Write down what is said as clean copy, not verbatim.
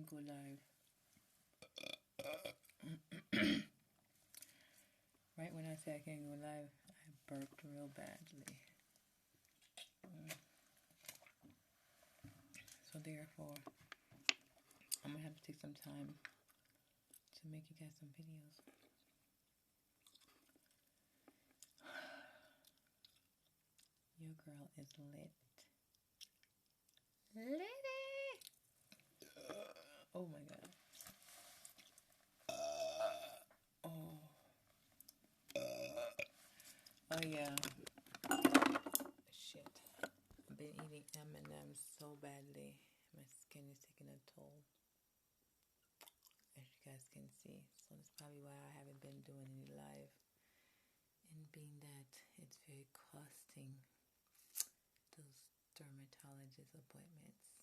can't go live. Right when I say I can't go live, I burped real badly. So therefore, I'm gonna have to take some time to make you guys some videos. Your girl is lit. Litty! Oh my god. Oh yeah. Shit. I've been eating M&M's so badly. My skin is taking a toll, as you guys can see. So that's probably why I haven't been doing any live. And being that it's very costing, those dermatologist appointments.